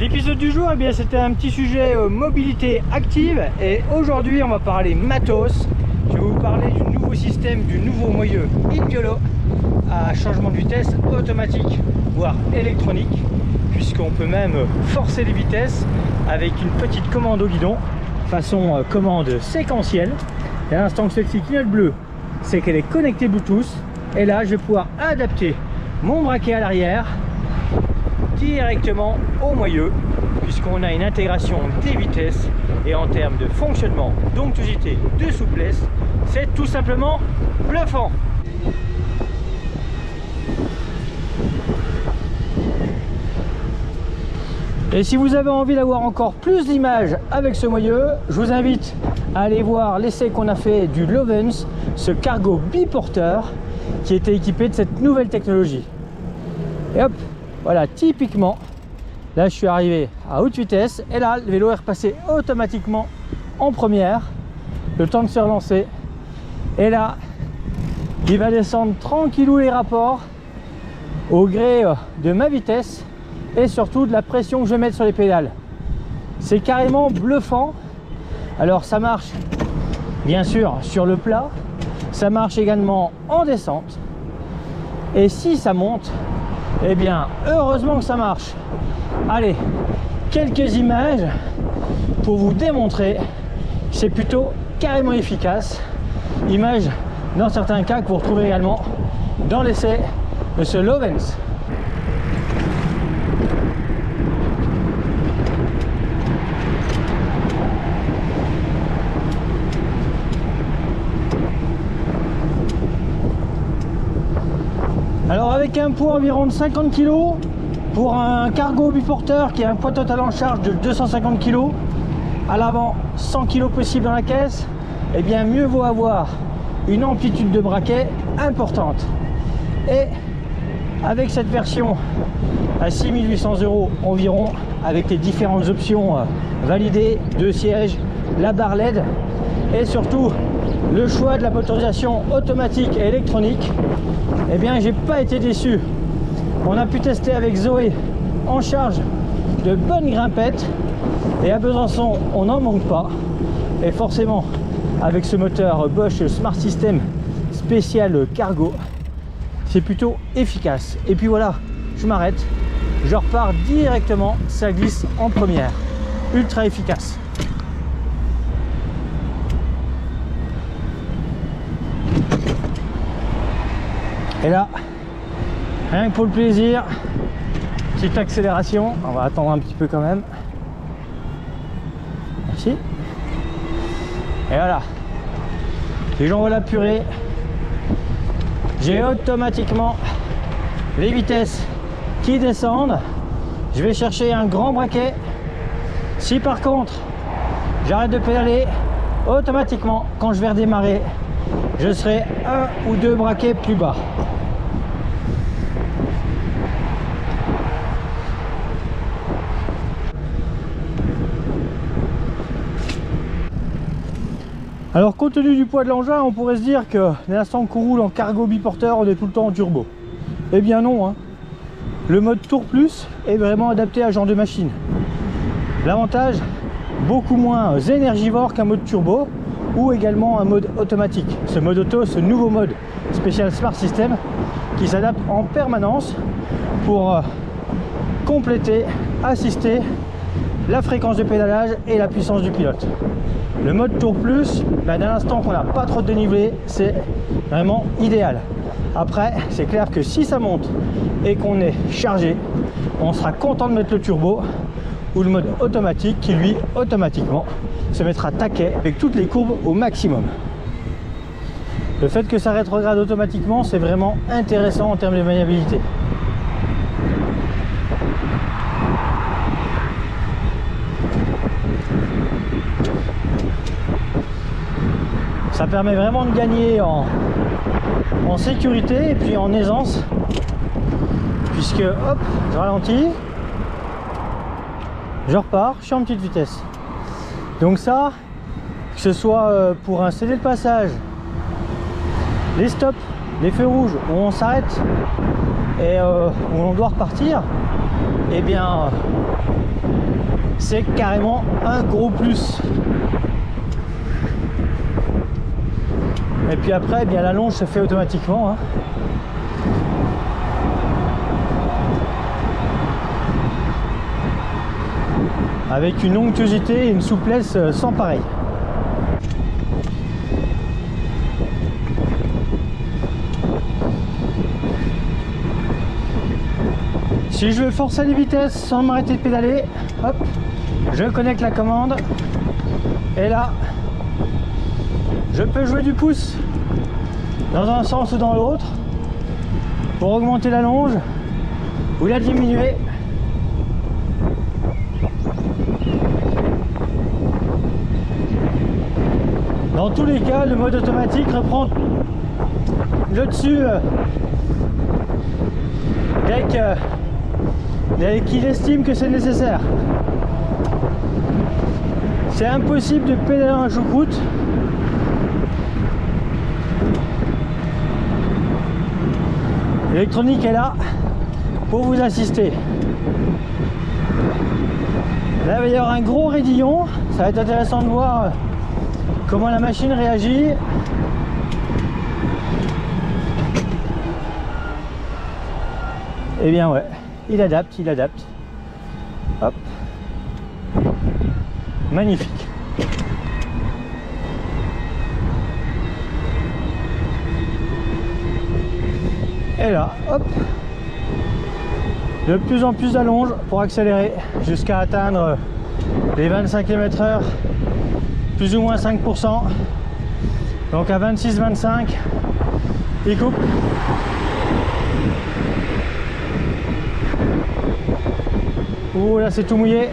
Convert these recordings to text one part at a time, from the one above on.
L'épisode du jour, eh bien, c'était un petit sujet mobilité active et aujourd'hui on va parler matos. Je vais vous parler du nouveau système, du nouveau moyeu InYOLO à changement de vitesse automatique, voire électronique, puisqu'on peut même forcer les vitesses avec une petite commande au guidon, façon commande séquentielle. Et à l'instant que celle-ci clignote bleu, c'est qu'elle est connectée Bluetooth. Et là, je vais pouvoir adapter mon braquet à l'arrière directement au moyeu, puisqu'on a une intégration des vitesses et en termes de fonctionnement, d'onctuosité, de souplesse, c'est tout simplement bluffant. Et si vous avez envie d'avoir encore plus d'images avec ce moyeu, je vous invite à aller voir l'essai qu'on a fait du Lovens, ce cargo biporteur qui était équipé de cette nouvelle technologie. Et hop, voilà, typiquement, là je suis arrivé à haute vitesse et là le vélo est repassé automatiquement en première, le temps de se relancer. Et là, il va descendre tranquillou les rapports au gré de ma vitesse et surtout de la pression que je vais mettre sur les pédales. C'est carrément bluffant. Alors ça marche bien sûr sur le plat, ça marche également en descente. Et si ça monte, eh bien heureusement que ça marche. Allez, quelques images pour vous démontrer que c'est plutôt carrément efficace. Images dans certains cas que vous retrouvez également dans l'essai de ce Lovens. Alors avec un poids environ de 50 kg pour un cargo biporteur qui a un poids total en charge de 250 kg, à l'avant 100 kg possible dans la caisse, et bien mieux vaut avoir une amplitude de braquet importante. Et avec cette version à 6800 € environ, avec les différentes options validées, 2 sièges, la barre LED et surtout le choix de la motorisation automatique et électronique, eh bien j'ai pas été déçu. On a pu tester avec Zoé en charge de bonnes grimpettes et à Besançon on n'en manque pas. Et forcément avec ce moteur Bosch Smart System spécial cargo, c'est plutôt efficace. Et puis voilà, je m'arrête, je repars directement, ça glisse en première, ultra efficace. Et là, rien que pour le plaisir, petite accélération, on va attendre un petit peu quand même. Merci. Et voilà. Et j'envoie la purée. J'ai automatiquement les vitesses qui descendent. Je vais chercher un grand braquet. Si par contre, j'arrête de pédaler, automatiquement, quand je vais redémarrer, je serai un ou deux braquets plus bas. Alors compte tenu du poids de l'engin, on pourrait se dire que dès l'instant qu'on roule en cargo biporteur, on est tout le temps en turbo. Eh bien non, hein. Le mode Tour Plus est vraiment adapté à ce genre de machine. L'avantage, beaucoup moins énergivore qu'un mode turbo ou également un mode automatique. Ce mode auto, ce nouveau mode spécial Smart System qui s'adapte en permanence pour compléter, assister la fréquence de pédalage et la puissance du pilote. Le mode Tour Plus, dès l'instant qu'on n'a pas trop de dénivelé, c'est vraiment idéal. Après, c'est clair que si ça monte et qu'on est chargé, on sera content de mettre le turbo ou le mode automatique qui lui automatiquement se mettra taquet avec toutes les courbes au maximum. Le fait que ça rétrograde automatiquement, c'est vraiment intéressant en termes de maniabilité. Ça permet vraiment de gagner en sécurité et puis en aisance, puisque hop, je ralentis, je repars, je suis en petite vitesse. Donc ça, que ce soit pour un céder le passage, les stops, les feux rouges où on s'arrête et où on doit repartir, eh bien c'est carrément un gros plus. Et puis après, eh bien, la longe se fait automatiquement, hein. Avec une onctuosité et une souplesse sans pareil. Si je veux forcer les vitesses sans m'arrêter de pédaler, hop, je connecte la commande et là je peux jouer du pouce dans un sens ou dans l'autre pour augmenter la longe ou la diminuer. Dans tous les cas, le mode automatique reprend le dessus dès qu'il estime que c'est nécessaire. C'est impossible de pédaler en choucroute. L'électronique est là pour vous assister. Là, il va y avoir un gros raidillon. Ça va être intéressant de voir comment la machine réagit. Eh bien ouais, il adapte, il adapte. Hop. Magnifique. Et là, hop. De plus en plus d'allonge pour accélérer jusqu'à atteindre les 25 km/h, plus ou moins 5%. Donc à 26-25, il coupe. Ouh là c'est tout mouillé.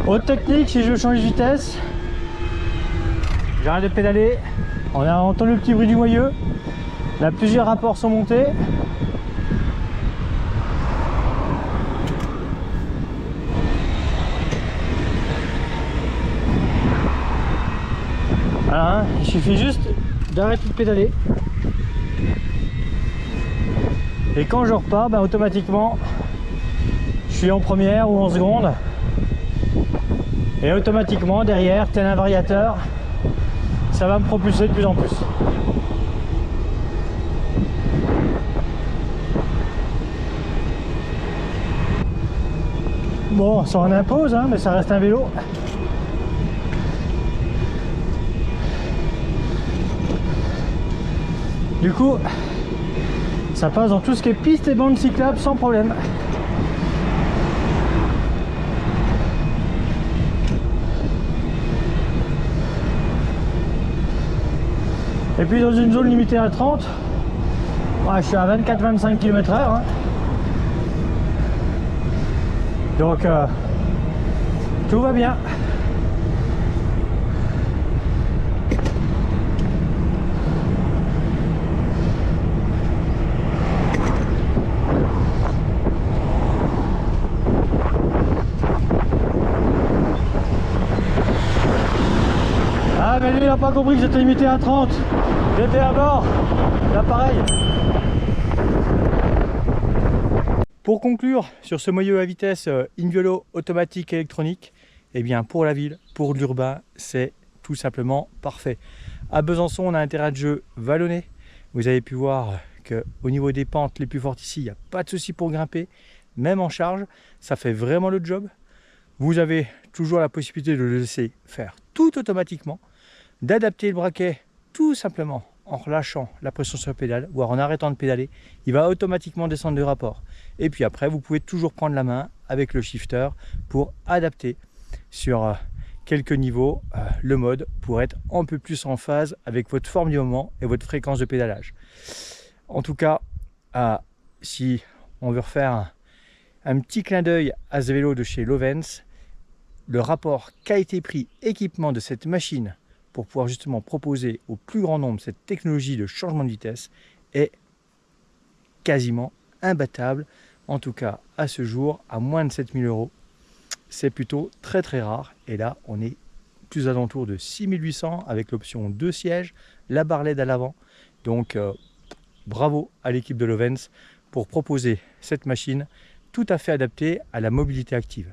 Autre technique, si je veux changer de vitesse, j'arrête de pédaler, on a entendu le petit bruit du moyeu, là plusieurs rapports sont montés. Voilà, hein, il suffit juste d'arrêter de pédaler. Et quand je repars, ben, automatiquement, je suis en première ou en seconde. Et automatiquement derrière, tel un variateur, ça va me propulser de plus en plus. Bon, ça en impose, hein, mais ça reste un vélo. Du coup, ça passe dans tout ce qui est piste et bande cyclable sans problème. Et puis dans une zone limitée à 30, ouais, je suis à 24-25 km/h. Hein. Donc tout va bien. Ah mais lui il n'a pas compris que j'étais limité à 30. J'étais à bord. Là pareil. Pour conclure sur ce moyeu à vitesse Inviolo automatique électronique, eh bien pour la ville, pour l'urbain, c'est tout simplement parfait. À Besançon, on a un terrain de jeu vallonné. Vous avez pu voir qu'au niveau des pentes les plus fortes ici, il n'y a pas de souci pour grimper. Même en charge, ça fait vraiment le job. Vous avez toujours la possibilité de le laisser faire tout automatiquement, d'adapter le braquet tout simplement en relâchant la pression sur la pédale, voire en arrêtant de pédaler, il va automatiquement descendre de rapport. Et puis après, vous pouvez toujours prendre la main avec le shifter pour adapter sur quelques niveaux le mode pour être un peu plus en phase avec votre forme du moment et votre fréquence de pédalage. En tout cas, si on veut refaire un petit clin d'œil à ce vélo de chez Lovens, le rapport qualité-prix équipement de cette machine pour pouvoir justement proposer au plus grand nombre cette technologie de changement de vitesse est quasiment imbattable. En tout cas, à ce jour, à moins de 7 000 €, c'est plutôt très très rare. Et là, on est plus alentour de 6 800 avec l'option 2 sièges, la barre LED à l'avant. Donc, bravo à l'équipe de Lovens pour proposer cette machine tout à fait adaptée à la mobilité active.